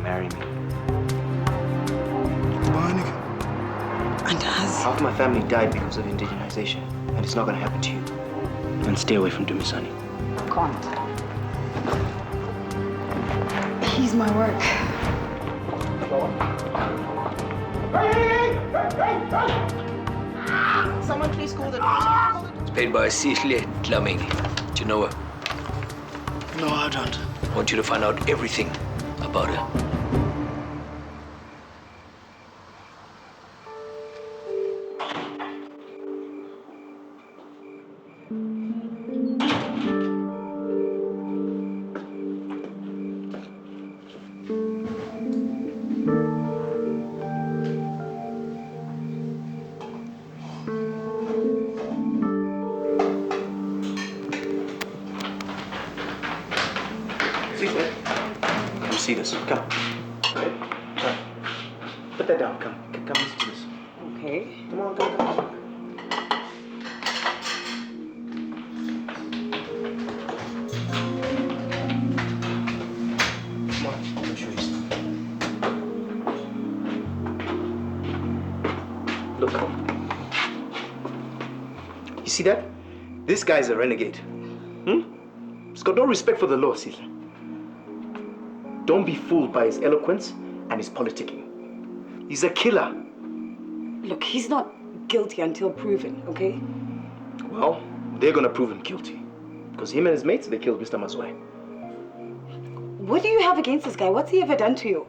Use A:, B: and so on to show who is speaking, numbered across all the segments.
A: marry me.
B: And us?
A: Half my family died because of indigenization, and it's not going to happen to you. And stay away from Dumisani.
B: Can't. He's my work. Someone please call the doctor.
C: It's paid by Sihle Dlamini. Do you know her?
A: No, I don't.
C: I want you to find out everything about her.
A: Come see this. Come. Come. Put that down. Come listen to this.
B: Okay.
A: Come on. Come on, let me show you something. Look. You see that? This guy's a renegade. He's got no respect for the law, Caesar. Don't be fooled by his eloquence and his politicking. He's a killer.
B: Look, he's not guilty until proven, okay?
A: Well, they're gonna prove him guilty. Because him and his mates, they killed Mr. Mazwai.
B: What do you have against this guy? What's he ever done to you?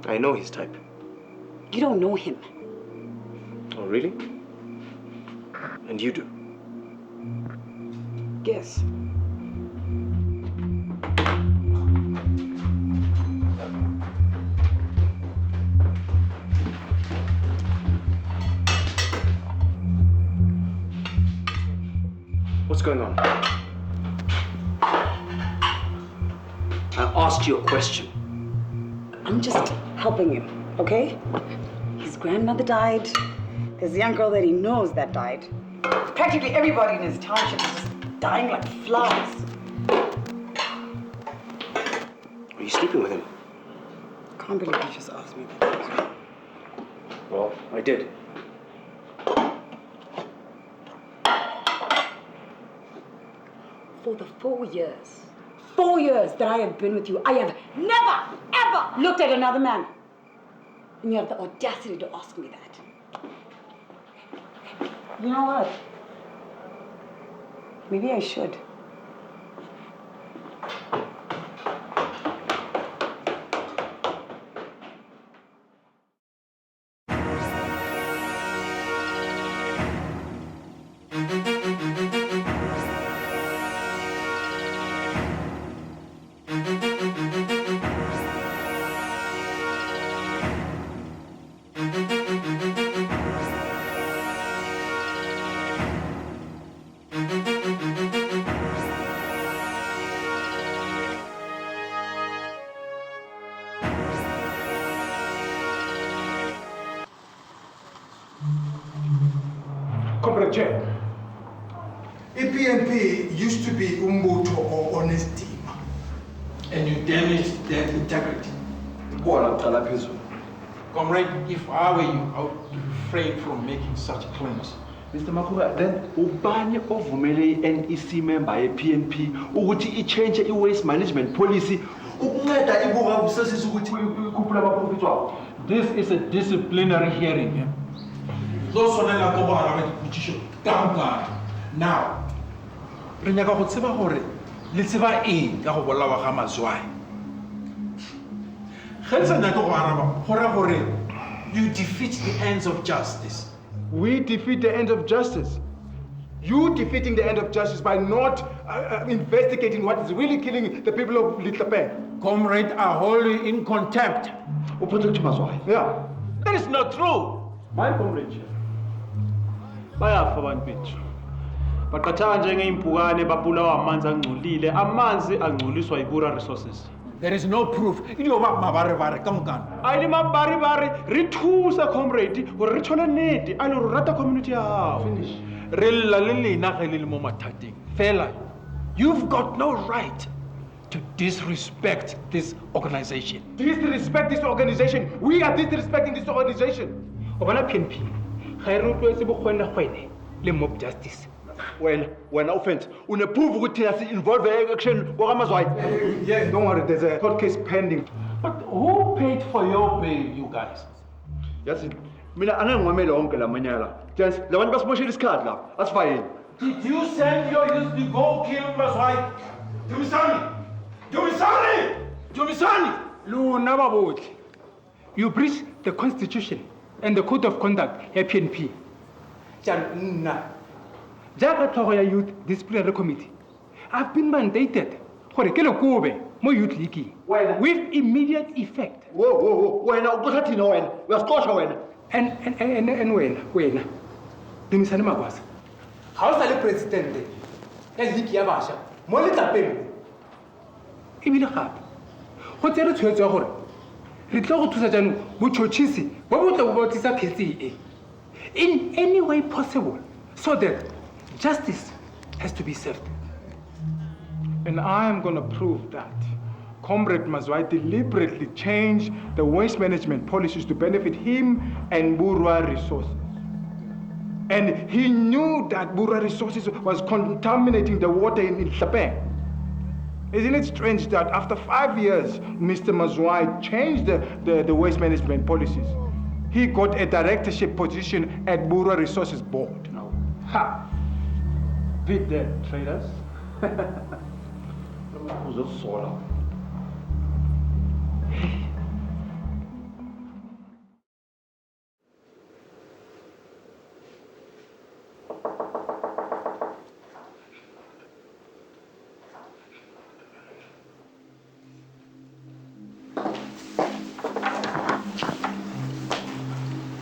A: I know his type.
B: You don't know him.
A: Oh, really? And you do?
B: Yes.
A: What's going on? I asked you a question.
B: I'm just helping him, okay? His grandmother died. There's a young girl that he knows that died. Practically everybody in his township is just dying like flies.
A: Are you sleeping with him?
B: Can't believe you just asked me that.
A: Well, I did.
B: For the 4 years that I have been with you, I have never, ever looked at another man. And you have the audacity to ask me that. You know what? Maybe I should.
D: Comrade Chair, EPNP used to be Umbuto or honest team.
E: And you damaged their integrity. Comrade, if I were you, I would refrain from making such claims.
F: Mr. Makura, then ubani ovumele NEC member ye-PNP ukuthi i-change i-waste management policy ukunceda ibuka ubusesisi ukuthi ikhuphule ama-profit wabo.
E: This is a disciplinary hearing. Now, re nyaka go tseba gore le tseba eng ka go bolawa ga Mazwai. Ge le sa nyake go araba gore you defeat the ends of justice.
D: We defeat the end of justice. You defeating the end of justice by not investigating what is really killing the people of Little Pen.
E: Comrade, I hold you in contempt.
D: Yeah.
E: That is not true.
F: My comrade, bayafa abantu bethu. Baqathaka njengeimpukane babulawa amanzi angcolile, amanzi angcoliswa yibura resources.
E: There is no proof.
F: Ayile mabaribari re thusa comrade gore re thole nnete a le re rata community ya gago.
E: Re lla le lena ge le le mo mathateng. Fela, you've got no right to disrespect this organization.
D: Disrespect this organization. We are disrespecting this organization.
E: Obana PNP, ga re rotloetse bokgone le mob justice.
F: Wena offense, uneprove ukuthi thina si-involve e-action wakamazwayi.
D: Yes, don't worry, there's a court case pending.
E: But who paid for your bail, you guys?
F: Yazi, mina anangimamele wonke la manyala. Just la bantu basimoshela isikhathi la, asifayeni.
E: Did you send your youth to go kill Mazwai? Dumisani!
D: Luna babotli. You breached the constitution and the code of conduct at PNP. Jaga tlhogo ya youth disciplinary committee. I've been mandated gore ke lekobe mo youth league with immediate effect.
F: Whoa, wena uqosha thina wena, uyasiqosha wena.
D: And wena. Dumisani Magwaza.
E: Ga o sa le presidente ya league ya bašwa mo letlapeng
D: Ebile gape go tsere tshwetso ya gore re tlo go thusa jaanong botšhotšhisi bo bo tlo bo botsisa kgetsi e in any way possible so that justice has to be served. And I am going to prove that Comrade Mazwai deliberately changed the waste management policies to benefit him and Burwa Resources. And he knew that Burwa Resources was contaminating the water in Tlapeng. Isn't it strange that after 5 years, Mr. Mazwai changed the waste management policies? He got a directorship position at Burwa Resources Board. Ha! Beat them, traders.
F: Uzosola.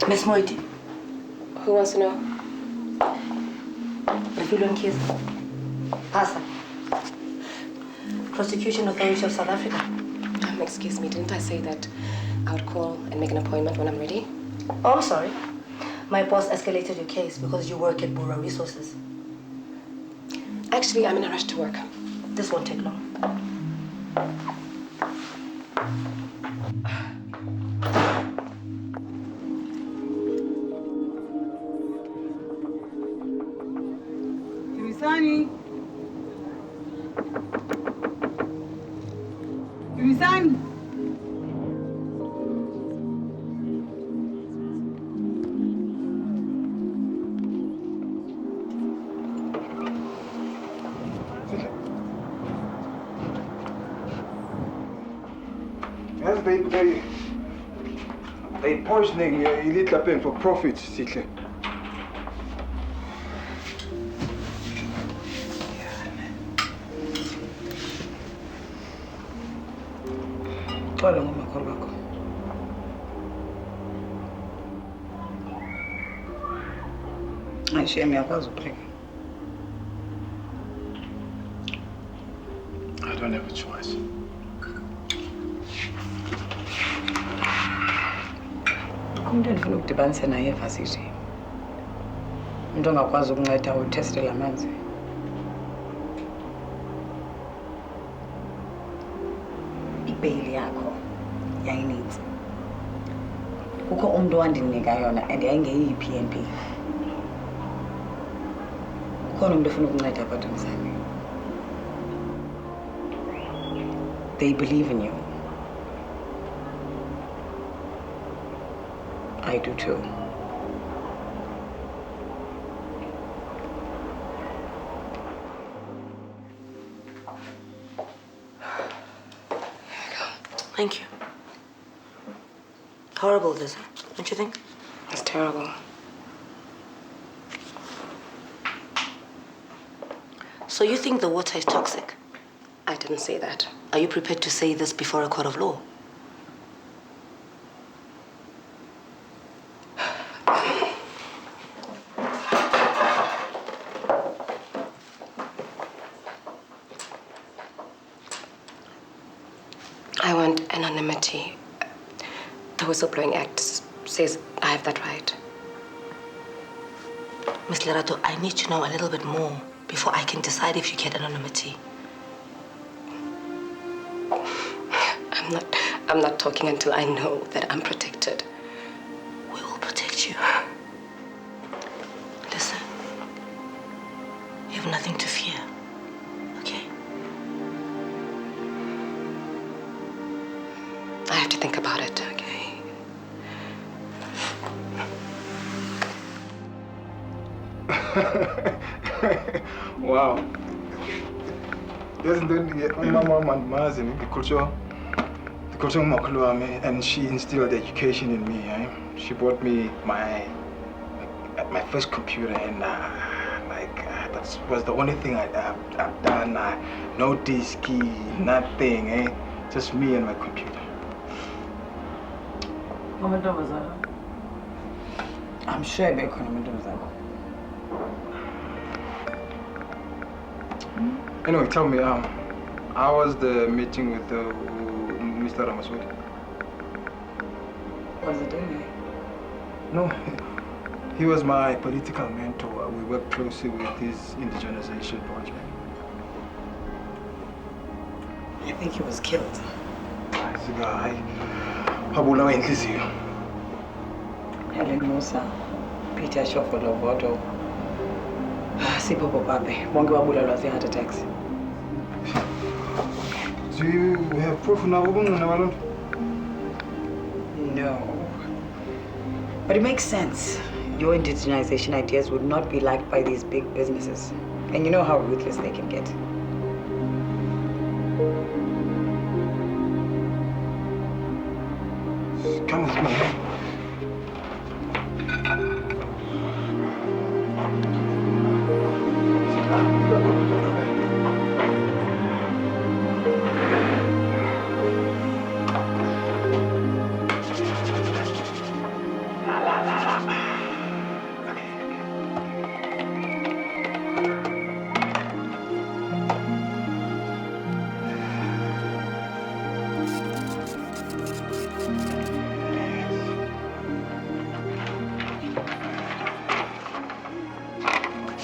G: Miss Moiti.
H: Who wants to know?
G: Refilon case. Pasa. Prosecution Authority of South Africa.
H: Excuse me, didn't I say that I would call and make an appointment when I'm ready?
G: Oh, I'm sorry. My boss escalated your case because you work at Burwa Resources.
H: Actually, I'm in a rush to work.
G: This won't take long.
B: Dumisani.
D: Yes, they poisoning elite Tlapeng for profit, Sihle.
B: Xolo ngomakhulu bakho. Ayishiya ngiyakwazi ukupheka.
D: I don't have a choice.
B: Umuntu endifuna ukudibanisa naye evasithi. Umuntu ongakwazi ukunceda uthestele amanzi. Ibheyili yakho yayinintsi. Kukho umuntu owandinika yona and yayingeyi-PNP. Ukhona umuntu ofuna ukunceda kodwa mzali. They believe in you. I do too.
G: Thank you. Horrible, this, don't you think?
H: It's terrible.
G: So you think the water is toxic?
H: I didn't say that.
G: Are you prepared to say this before a court of law?
H: I want anonymity. The Whistleblowing Act says I have that right.
G: Miss Lerato, I need to know a little bit more before I can decide if you get anonymity.
H: I'm not talking until I know that I'm protected.
G: We will protect you. Listen, you have nothing to fear, okay?
H: I have to think about it, okay?
I: Wow. Doesn't my mom and Mazin, the culture and she instilled education in me. She bought me my first computer, and that was the only thing I've done. No disk, nothing, just me and my computer.
B: I'm sure I bet
I: Anyway, tell me, how was the meeting with Mr. Ramaswamy?
B: Was it doing?
I: No, he was my political mentor. We worked closely with his indigenization project.
B: I think he was killed. Helen Musa, Peter Shofolo Bodo, Sipopo Babe, bonke babulalwa heart attacks.
I: Do you have proof now?
B: No. But it makes sense. Your indigenization ideas would not be liked by these big businesses. And you know how ruthless they can get.
I: Come with me.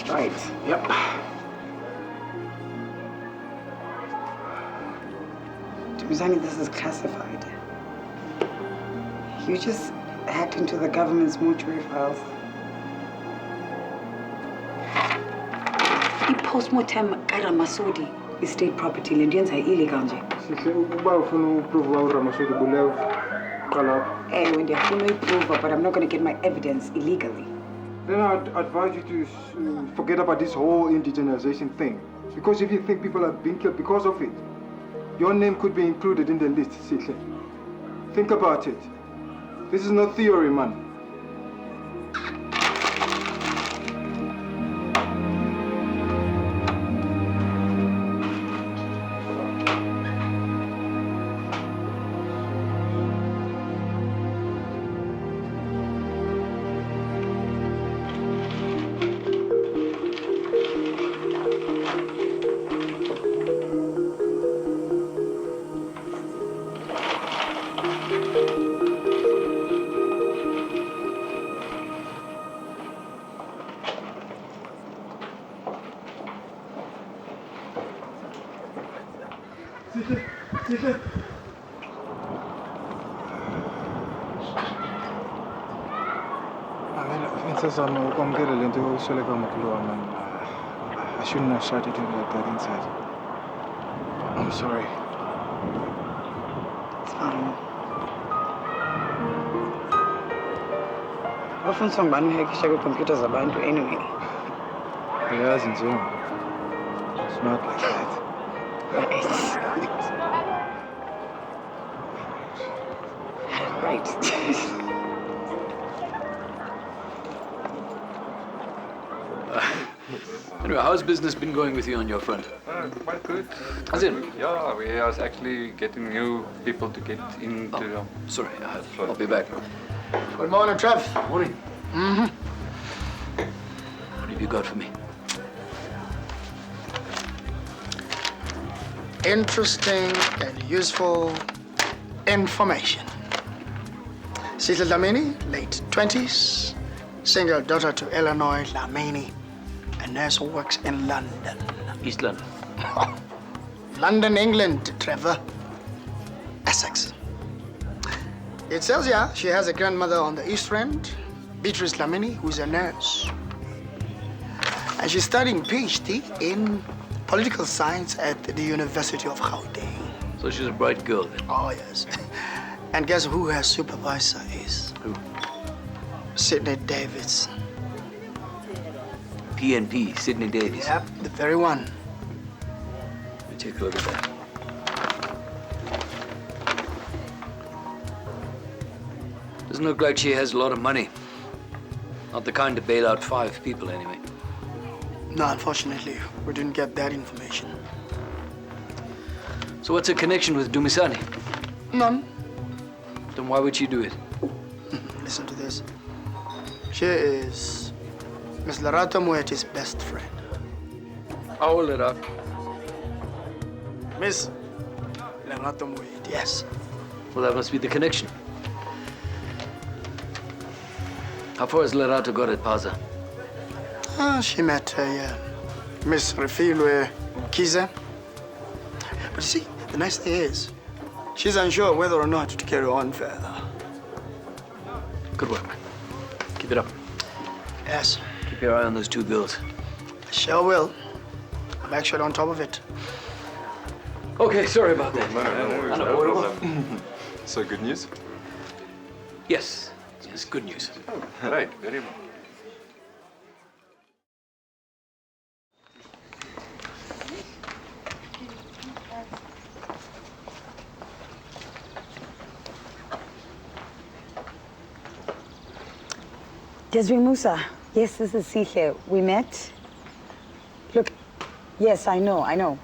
B: Right.
I: Yep.
B: Tibuzani, this is classified. You just hacked into the government's mortuary files. I-postmortem Masudi is state property. Lendienza illegal nje. When they're fully proof, but I'm not going to get my evidence illegally.
I: Then I'd advise you to forget about this whole indigenization thing. Because if you think people are being killed because of it, your name could be included in the list, Sihle. Think about it. This is not theory, man. I shouldn't have shouted it like that inside. I'm sorry.
B: It's fine. Often someone who computers abantu anyway.
I: Yes, and so. It's not like that.
B: Right.
C: Anyway, how's business been going with you on your front?
J: Quite good.
C: As in?
J: Yeah, we are actually getting new people to get into the...
C: Sorry, I'll be back.
K: Good morning, Trev.
C: Morning.
K: Mm-hmm.
C: What have you got for me?
K: Interesting and useful information. Sihle Dlamini, late 20s, single daughter to Illinois Dlamini, a nurse who works in London.
C: East London.
K: London, England, Trevor. Essex. It says here she has a grandmother on the East End, Beatrice Lamini, who's a nurse. And she's studying PhD in political science at the University of Gauteng.
C: So she's a bright girl then?
K: Oh, yes. And guess who her supervisor is?
C: Who?
K: Sidney Davis.
C: PNP, Sidney Davis.
K: Yep, the very one.
C: Let me take a look at that. Doesn't look like she has a lot of money. Not the kind to bail out 5 people, anyway.
K: No, unfortunately, we didn't get that information.
C: So what's her connection with Dumisani?
K: None.
C: Then why would she do it?
K: Listen to this. She is Miss Lerato Moeti's best friend.
C: How will it up?
K: Miss Lerato Moeti, yes.
C: Well, that must be the connection. How far has Lerato got at Paza?
K: She met Miss Refilwe Kiza. But you see, the nice thing is, she's unsure whether or not to carry on further.
C: Good work, man. Keep it up.
K: Yes.
C: Keep your eye on those 2 girls.
K: I sure will. I'm actually on top of it.
C: Okay, sorry about that.
J: No problem. So good news?
C: Yes, yes, good news.
J: Right, very well.
B: Desri Musa. Yes, this is Sihle. We met. Look, yes, I know.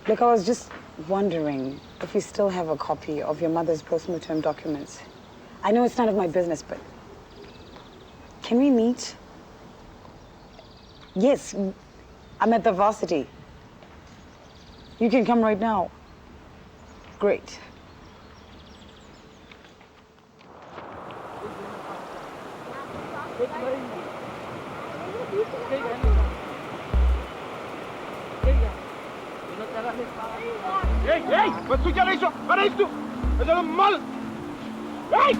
B: Look, I was just wondering if you still have a copy of your mother's postmortem documents. I know it's none of my business, but can we meet? Yes, I'm at the varsity. You can come right now. Great.
I: Hey, wat zoek jij zo? Waar is toe? We zijn een mal. Hey!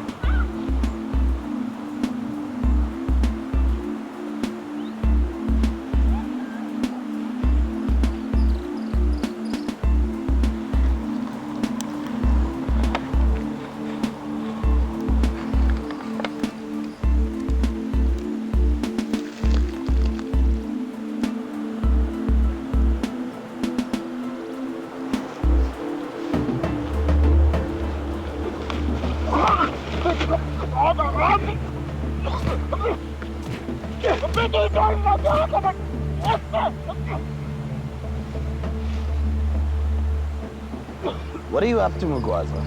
L: What are you up to, Mugwaza?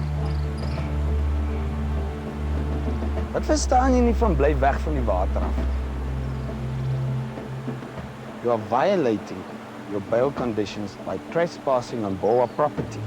L: Wat verstaan jy nie van bly weg van die water af? You are violating your bail conditions by trespassing on Boa property.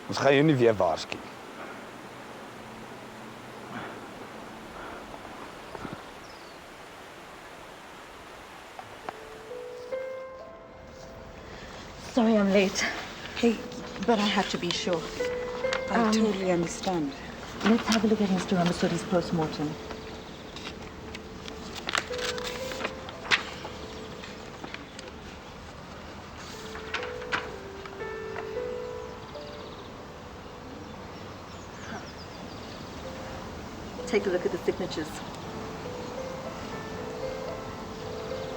L: Ons gaan jou nie weer waarsku.
M: Sorry I'm late.
B: Hey,
M: but I have to be sure.
B: I totally understand.
M: Let's have a look at Mr. Ramasodi's post-mortem. Take a look at the signatures.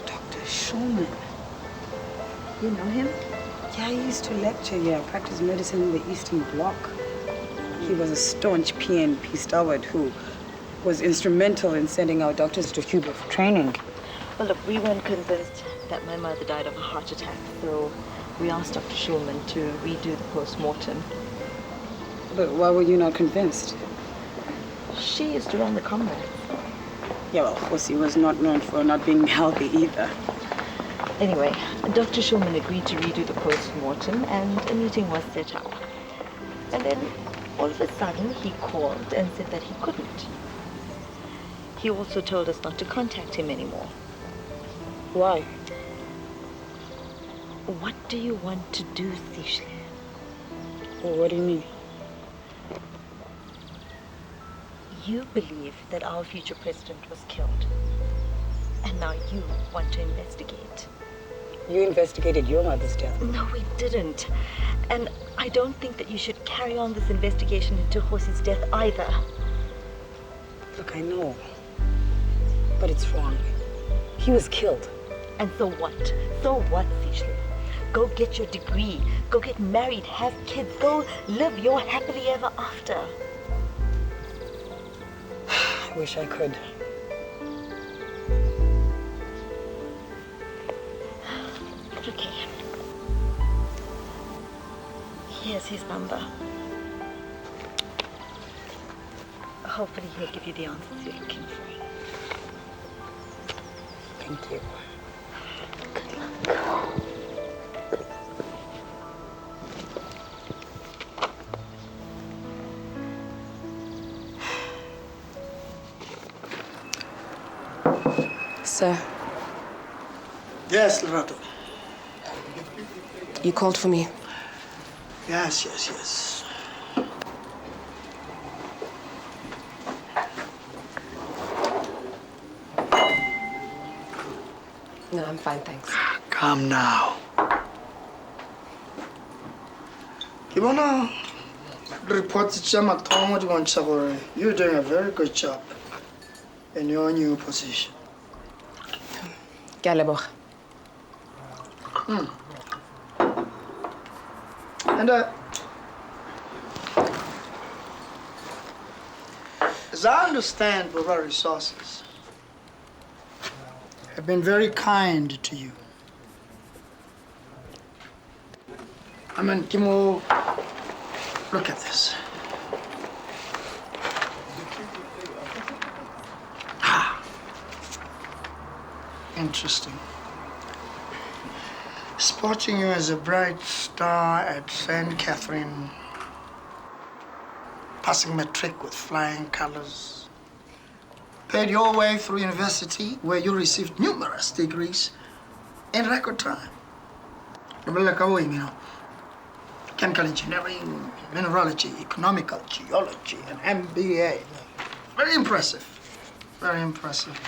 B: Dr. Shulman.
M: You know him?
B: Yeah, he used to lecture here, practice medicine in the Eastern Bloc. He was a staunch PNP stalwart who was instrumental in sending our doctors to Cuba for training.
M: Well, look, we weren't convinced that my mother died of a heart attack, so we asked Dr. Shulman to redo the post-mortem.
B: But why were you not convinced?
M: She used to run the combat.
B: Yeah, well, Hosi was not known for not being healthy either.
M: Anyway, Dr. Schulman agreed to redo the post-mortem and a meeting was set up. And then, all of a sudden, he called and said that he couldn't. He also told us not to contact him anymore.
B: Why?
M: What do you want to do, Sishle?
B: What do you mean?
M: You believe that our future president was killed. And now you want to investigate.
B: You investigated your mother's death.
M: No, we didn't. And I don't think that you should carry on this investigation into Hosi's death either.
B: Look, I know. But it's wrong. He was killed.
M: And so what? So what, Sishle? Go get your degree. Go get married, have kids. Go live your happily ever after.
B: I wish I could.
M: Okay. Here's his number. Hopefully he'll give you the answers you're looking for.
B: Thank you.
H: Sir,
K: Yes, Lorato.
H: you called for me.
K: Yes.
H: No, I'm fine, thanks.
K: Come now. Kibona, the reports you're doing a very good job in your new position.
H: Ke a leboga.
K: And as I understand, Bora Resources have been very kind to you. I mean, Kimo, look at this. Interesting. Spotting you as a bright star at St. Catherine, passing matric with flying colors, paid your way through university where you received numerous degrees in record time. Chemical engineering, mineralogy, economical geology, and MBA. Very impressive. Very impressive.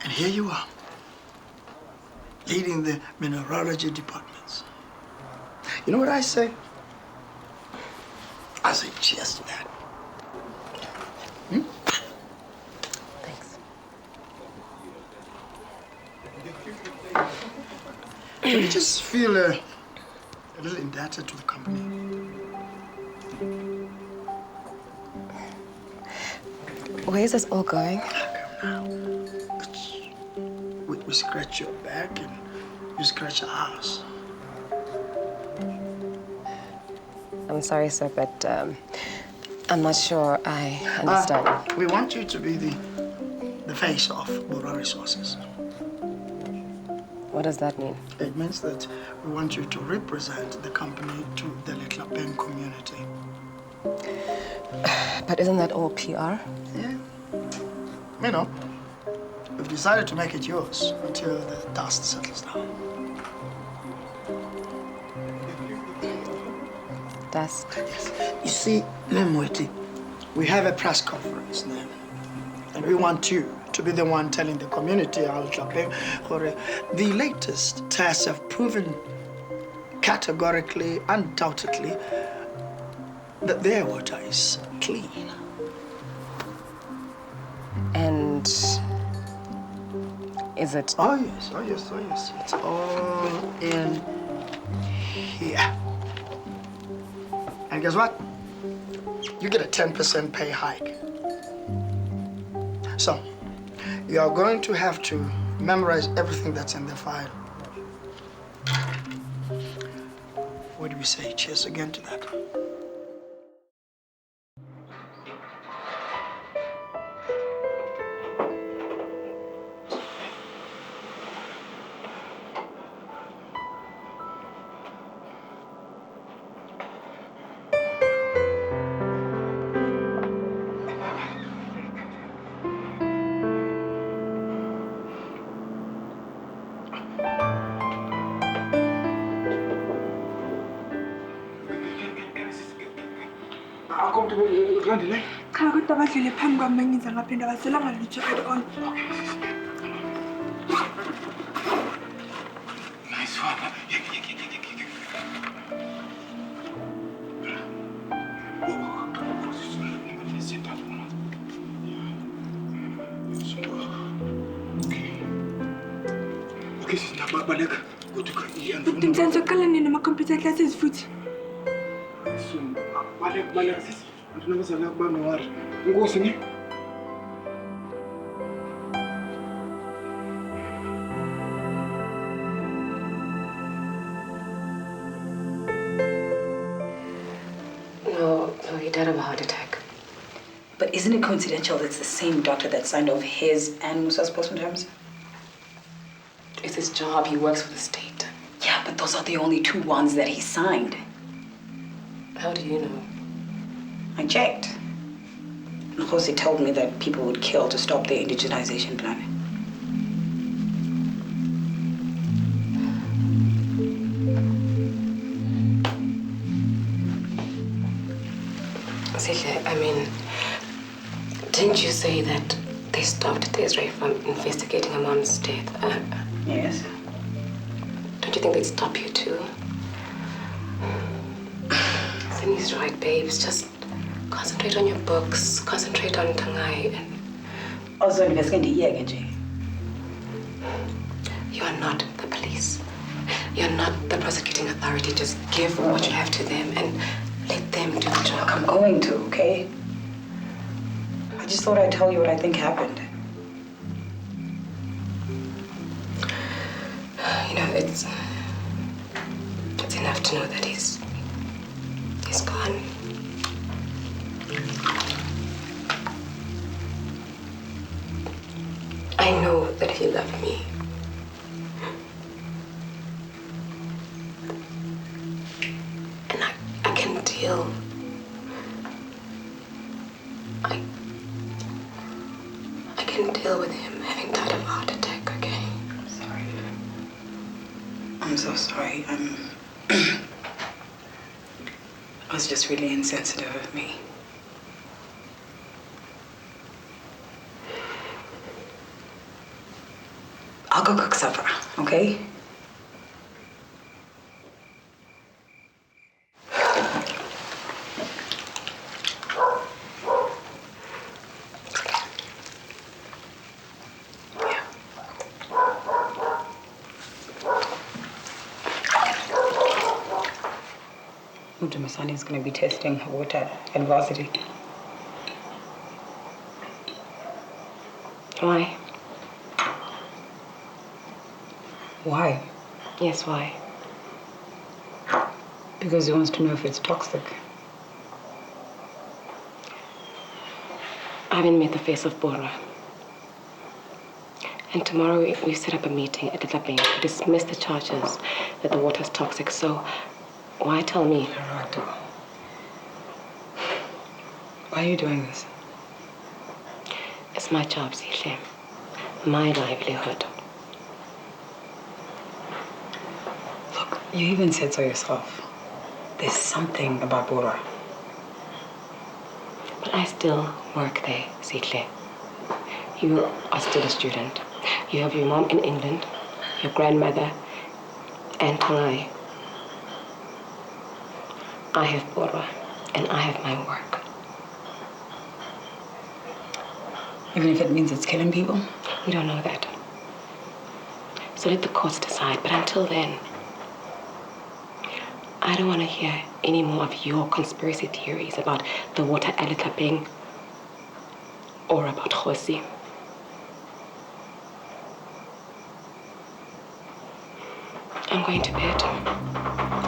K: And here you are, leading the mineralogy departments. You know what I say? I say cheers to that.
H: Thanks.
K: You just feel a little indebted to the company.
H: Where is this all going?
K: We scratch your back and you scratch ours.
H: I'm sorry, sir, but I'm not sure I understand.
K: We want you to be the face of Bora Resources.
H: What does that mean?
K: It means that we want you to represent the company to the Little Ben community.
H: But isn't that all PR?
K: Yeah. You know, we've decided to make it yours until the dust settles down.
H: Dust?
K: Yes. You see, Lemweti, we have a press conference now, and we want you to be the one telling the community the latest tests have proven categorically, undoubtedly, that their water is clean.
H: And is it?
K: Oh yes. It's all in here. And guess what? You get a 10% pay hike. So, you are going to have to memorize everything that's in the file. What do we say? Cheers again to that.
I: abantu kulandelayo?
N: Cha kodwa badlule phambi kwami mengiza ngaphinda baselanga lutho at all.
I: Nice one. Okay, siyabaleka. Kodwa
N: Futhi ngisenzoqala nini ama-computer classes futhi?
I: baleka sisi. Antunabazala kubami wari. Inkosi ne?
H: No, he died of a heart attack.
B: But isn't it coincidental it's the same doctor that signed off his and Musa's postmortem terms?
H: It's his job. He works for the state.
B: Yeah, but those are the only two ones that he signed.
H: How do you know?
B: I checked. Jose told me that people would kill to stop the indigenization plan.
H: Sihle, I mean, didn't you say that they stopped Desiree from investigating her mom's death?
B: Yes.
H: Don't you think they'd stop you too? Sini's right, babes. Just concentrate on your books, concentrate on Tangai, and
B: also investigating the again.
H: You are not the police. You're not the prosecuting authority. Just give what you have to them and let them do the job.
B: I'm going to, okay? I just thought I'd tell you what I think happened.
H: You know, it's enough to know that he's gone. I know that he loved me. And I can deal. I can deal with him having died of a heart attack, okay?
B: I'm sorry. I'm so sorry. It was just really insensitive of me. I'll go cook supper, okay? Masani is going to be testing her water at varsity.
H: Why?
B: Why?
H: Yes, why?
B: Because he wants to know if it's toxic.
H: I haven't met the face of Bora. And tomorrow we set up a meeting at Disciplinary to dismiss the charges that the water's toxic, so why tell me?
B: Why are you doing this?
H: It's my job, Sihle. My livelihood.
B: Look, you even said so yourself. There's something about Bora.
H: But I still work there, Sihle. You are still a student. You have your mom in England, your grandmother, and Tangai. I have Bora, and I have my work.
B: Even if it means it's killing people?
H: We don't know that. So let the courts decide. But until then, I don't want to hear any more of your conspiracy theories about the water alitapping or about Khosi. I'm going to bed.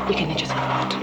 H: You can let yourself out.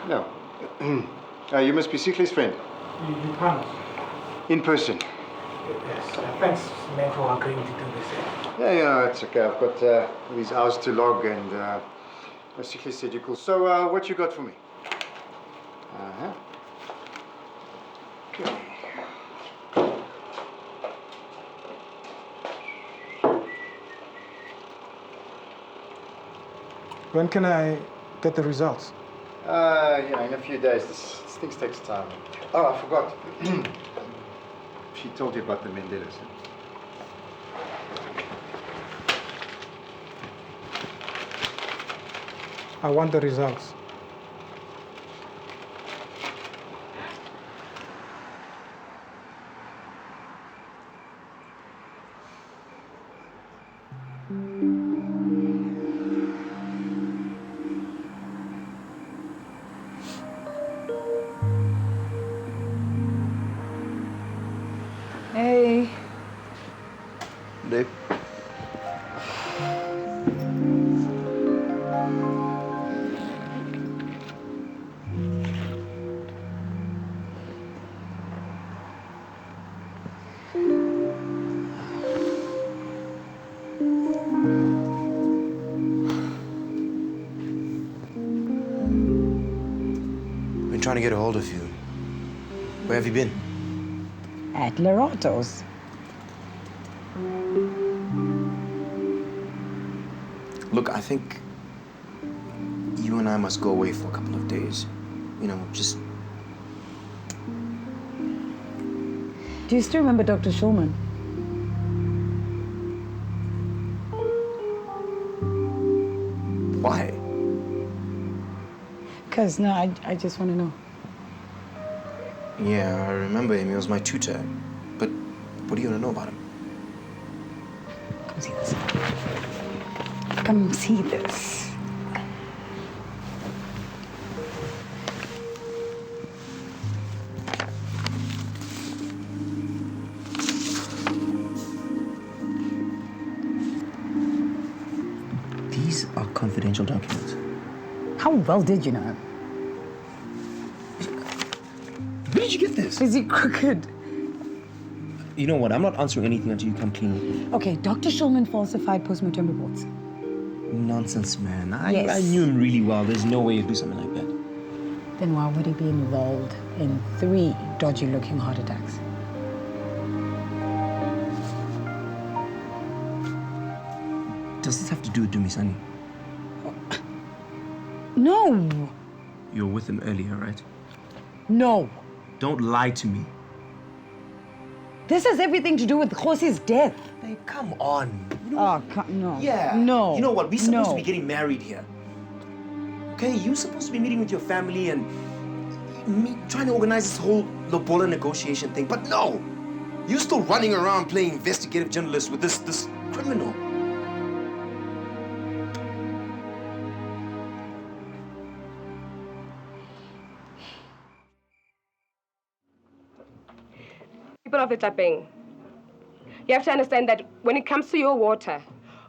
O: No. You must be Sikle's friend.
I: You promise?
O: In person.
I: Yes. Thanks, man, for agreeing to do this.
O: Yeah, it's okay. I've got these hours to log, and Sikle said you're cool. So, what you got for me? Okay.
I: When can I get the results?
O: Yeah, in a few days. This thing takes time. Oh, I forgot. She told you about the Mendelas.
I: I want the results.
B: Hey.
O: Dave.
P: Been trying to get a hold of you. Where have you been?
B: At Lorato's.
P: Look, I think you and I must go away for a couple of days. You know, just...
B: Do you still remember Dr. Schulman?
P: Why?
B: Because, no, I just want to know.
P: Yeah, I remember him. He was my tutor. But what do you want to know about him?
B: Come see this. Come see this.
P: These are confidential documents.
B: How well did you know?
P: Where did you get this?
B: Is he crooked?
P: You know what? I'm not answering anything until you come clean with me.
B: Okay, Dr. Schulman falsified postmortem reports.
P: Nonsense, man.
B: Yes.
P: I knew him really well. There's no way he'd do something like that.
B: Then why would he be involved in 3 dodgy-looking heart attacks?
P: Does this have to do with Dumisani?
B: No.
P: You were with him earlier, right?
B: No.
P: Don't lie to me.
B: This has everything to do with Khosi's death.
P: Babe, come on. You know
B: no.
P: Yeah.
B: No.
P: You know what? We're supposed to
B: No.
P: be getting married here. Okay? You're supposed to be meeting with your family and trying to organize this whole lobola negotiation thing. But no! You're still running around playing investigative journalist with this criminal.
H: People of the Tlapeng, you have to understand that when it comes to your water,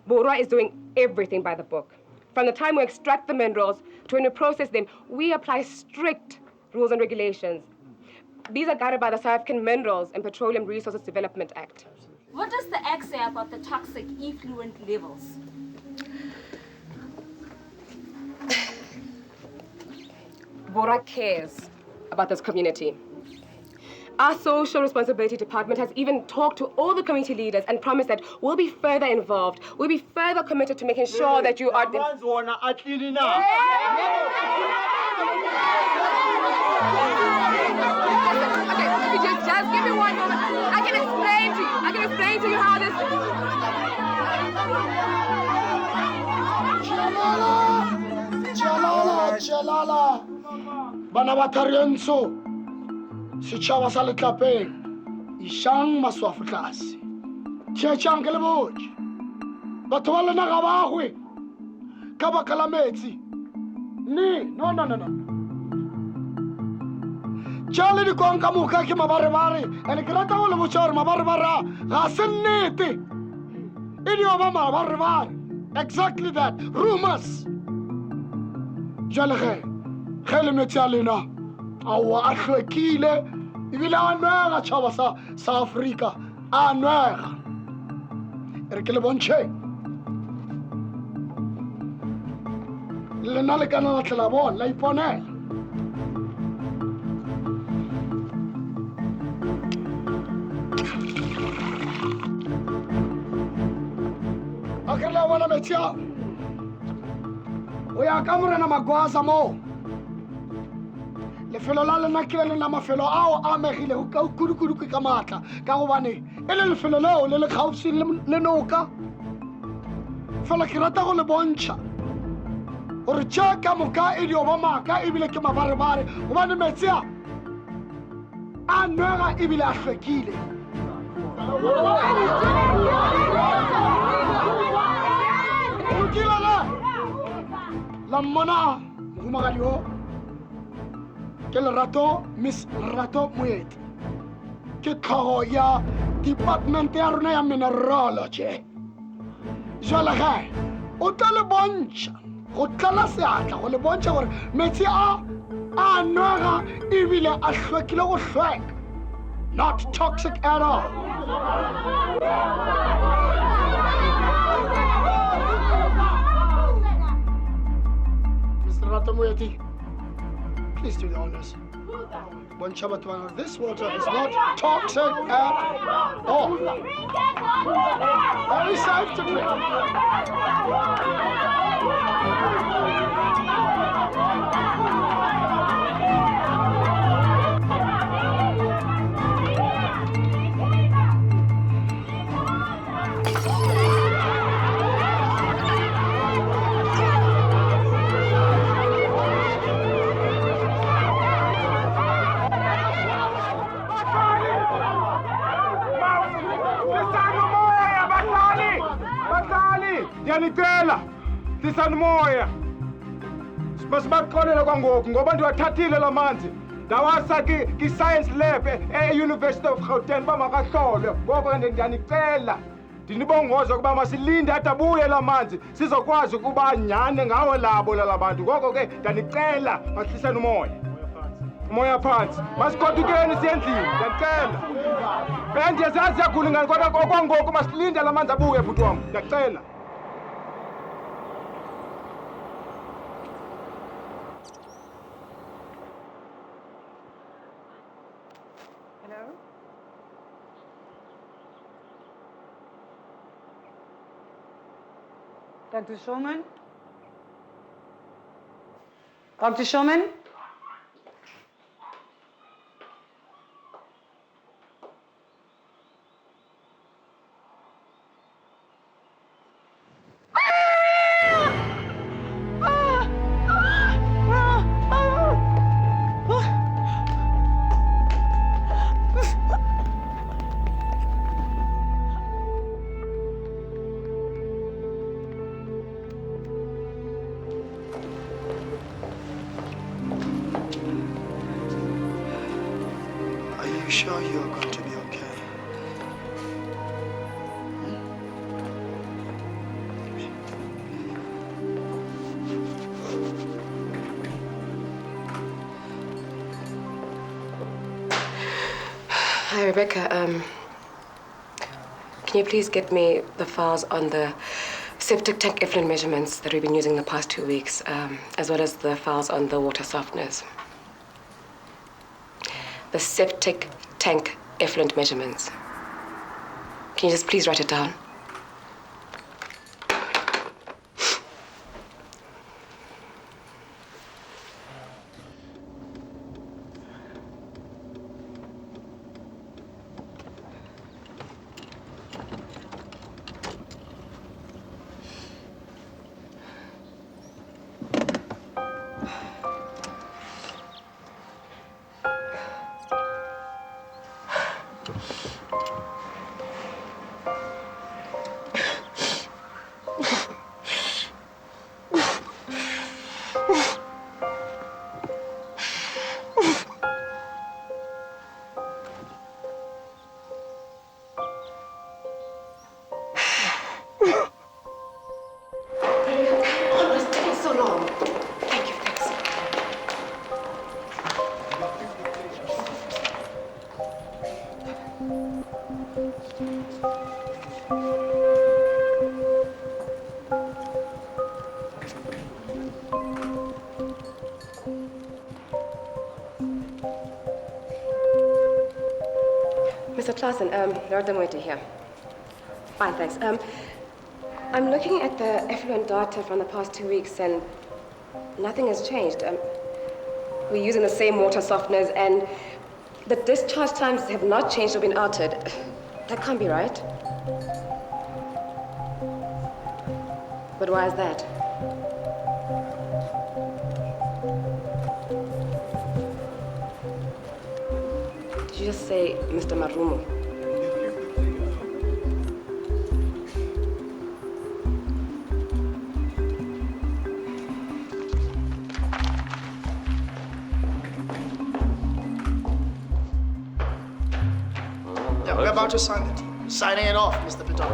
H: Borwa is doing everything by the book. From the time we extract the minerals to when we process them, we apply strict rules and regulations. These are guided by the South African Minerals and Petroleum Resources Development Act.
Q: What does the Act say about the toxic effluent levels?
H: Borwa cares about this community. Our social responsibility department has even talked to all the community leaders and promised that we'll be further involved. We'll be further committed to making sure that you are... Just give me 1 moment. I can explain to you how this...
K: Jalala. Bana ba Tarienso. Setšhaba sa Letlapeng. Ishang Maswaafrikase. Tšhetšang ke le botse. Batho ba lena ga ba hwe. Ka baka la metsi. No. Charlie di konka muka ki mabare-bare. And kerata wala buchor mabare-bara. Gasenete. Idio mama mabare-bare. Exactly that. Rumors. Jalege. Khele me Charlie na. Awa ahlwekile. Ibile anwega chava sa Afrika. Anwega. Erkele bonche. Le nale kana na tlabon, la ipone. Akala wana metia. Oya kamera na magwaza mo. Le felo la le nakile na mafelo ao a megile ho ka kudu ka matla ka go bane ele le felo leo le kgausi le noka fela ke rata go le bontsha gore tša ka moka e dio ba maka ebile ke mabarebare gobane metsi a nwega ebile a hlwekile okilale la mmona humagadi o ke lerato Miss Rato Moeti ke tlhogo ya department ya rona ya mineralogy jwale gae o tla le bontšha go tlala seatla go le bontšha gore metsi a nwega ebile a hlwekile go hlweka not toxic at all Mr. Rato Moeti, please do the honors. This water is not toxic at all. Very safe to drink.
I: Ndiyanicela tisani moya masibaqolela kwangoku ngoba ndiwathathile la manzi ndawasa ki-science lab e-University of Gauteng uba makahlolwe ngoko ndiyanicela ndinibongoza ukuba masilinde ade abuye la manzi sizokwazi ukuba nyhane ngawo labo lala bantu ngoko ke ndiyanicela masihliseni umoya phansi masigodukeni siye endlini ndiyanicela ndiyazazi yakhula ingane kodwa okwangoku masilinde la manzi abuye bhuti wam ndiyacela
B: Dr. Shulman? Dr. Shulman?
K: Are you sure you're going to be okay?
H: Hi, Rebecca. Can you please get me the files on the septic tank effluent measurements that we've been using the past 2 weeks, as well as the files on the water softeners? The septic tank effluent measurements. Can you just please write it down? Mr. Claassen, Lord Demoite here. Fine, thanks. I'm looking at the effluent data from the past 2 weeks and nothing has changed. We're using the same water softeners and the discharge times have not changed or been altered. That can't be right. But why is that? Did you just say Mr. Marumo?
K: Yeah, we're about to sign it. Signing it off, Mr. Pitano.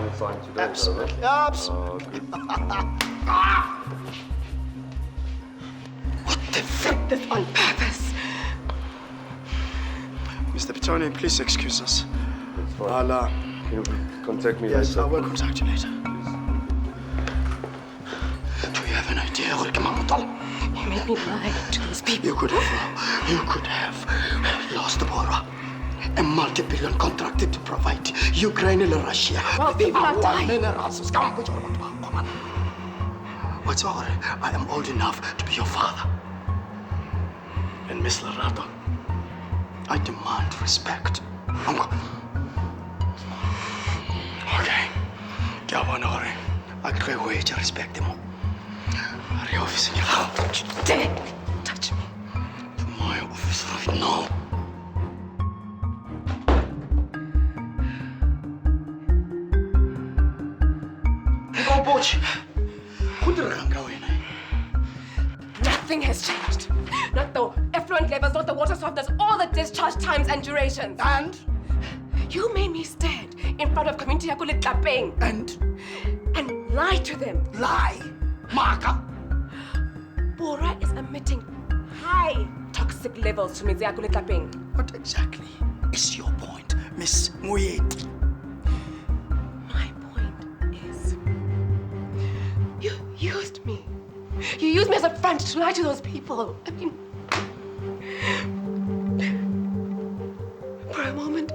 K: Absolutely. Absolutely.
H: What the fuck? This on purpose.
K: Mr. Pitano, please excuse us.
F: It's fine.
K: I'll,
F: you contact me
K: yes,
F: later.
K: I will contact you later. Do you have an idea what
H: You made me lie to those people.
K: You could have lost Bora. A multi-billion contract to provide Ukraine and Russia.
H: Well, people are dying.
K: Minerals. What's all? I am old enough to be your father. And Miss Lerato, I demand respect. Okay. I can't wait to respect them. Your office in your house.
H: Don't touch me.
K: To my office right now.
H: Nothing has changed. Not the effluent levels, not the water softness, all the discharge times and durations.
K: And?
H: You made me stand in front of community Yakule Tlapeng.
K: And
H: lie to them.
K: Lie? Maka?
H: Bora is emitting high toxic levels to Yakule Tlapeng.
K: What exactly is your point, Miss Moyeti?
H: My point is, you used me. You used me as a front to lie to those people. I mean, for a moment,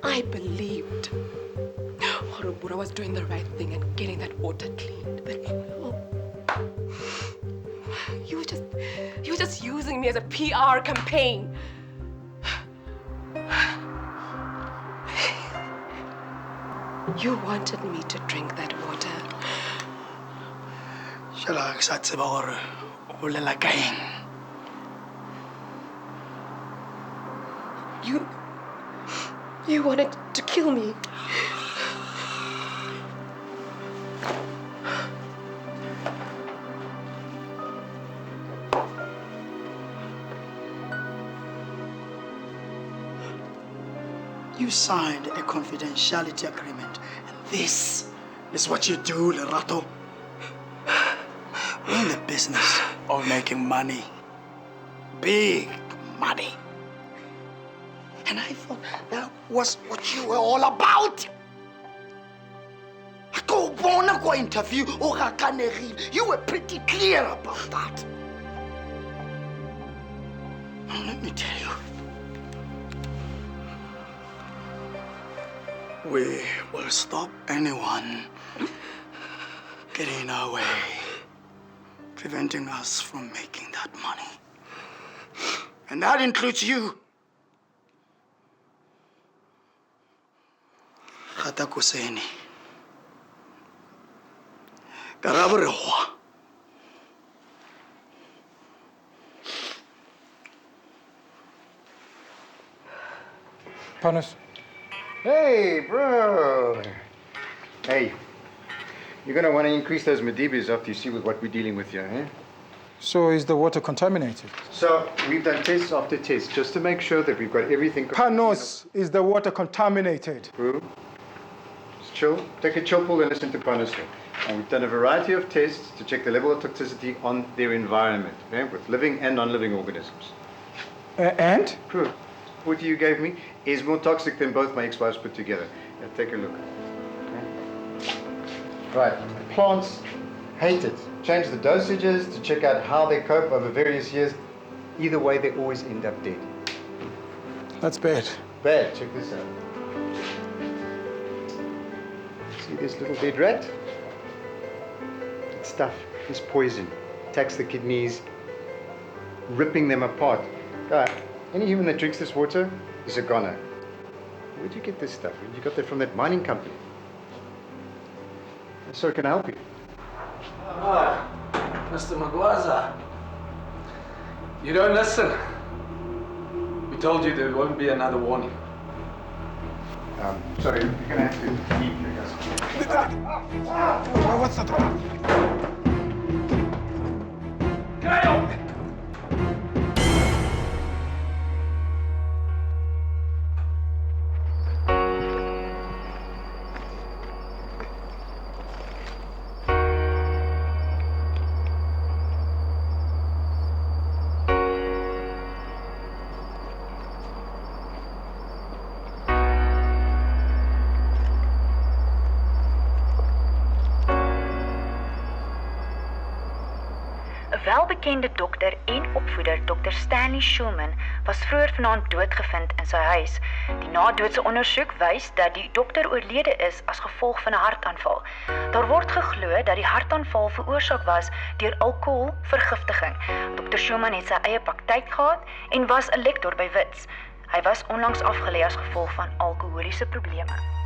H: I believed Horobura was doing the right thing and getting that water cleaned. But no. You were just using me as a PR campaign. You wanted me to drink that water. You wanted to kill me.
K: You signed a confidentiality agreement, and this is what you do, Lerato. We're in the business of making money. Big money. And I thought that was what you were all about. Go born go interview or you were pretty clear about that. Now let me tell you. We will stop anyone getting in our way, preventing us from making that money. And that includes you. Khatakuseni. Karabarewa.
D: Panos.
O: Hey, bro. Hey, you're going to want to increase those Medibis after you see what we're dealing with here, eh?
D: So is the water contaminated?
O: So we've done tests after tests just to make sure that we've got everything.
D: Panos, is the water contaminated?
O: Bro, just chill. Take a chill pill and listen to Panos. And we've done a variety of tests to check the level of toxicity on their environment, okay, with living and non-living organisms.
D: And?
O: True. What you gave me is more toxic than both my ex-wives put together. Now take a look. Okay. Right. Plants hate it. Change the dosages to check out how they cope over various years. Either way, they always end up dead.
D: That's bad.
O: There, check this out. See this little dead rat? That stuff is poison. Attacks the kidneys, ripping them apart. Any human that drinks this water is a goner. Where'd you get this stuff? You got that from that mining company. So can I help you?
C: Mr. Magwaza, you don't listen. We told you there won't be another warning.
O: Sorry, you're gonna have to leave here, guys.
D: What's that?
R: Welbekende dokter en opvoeder, Dr. Stanley Schulman, was vroeër vanaand doodgevind in sy huis. Die nadoodse ondersoek wys dat die dokter oorlede is as gevolg van 'n hartaanval. Daar word geglo dat die hartaanval veroorsaak was deur alkoholvergiftiging. Dr. Schulman het sy eie praktyk gehad en was 'n lektor by Wits. Hy was onlangs afgelê as gevolg van alkoholiese probleme.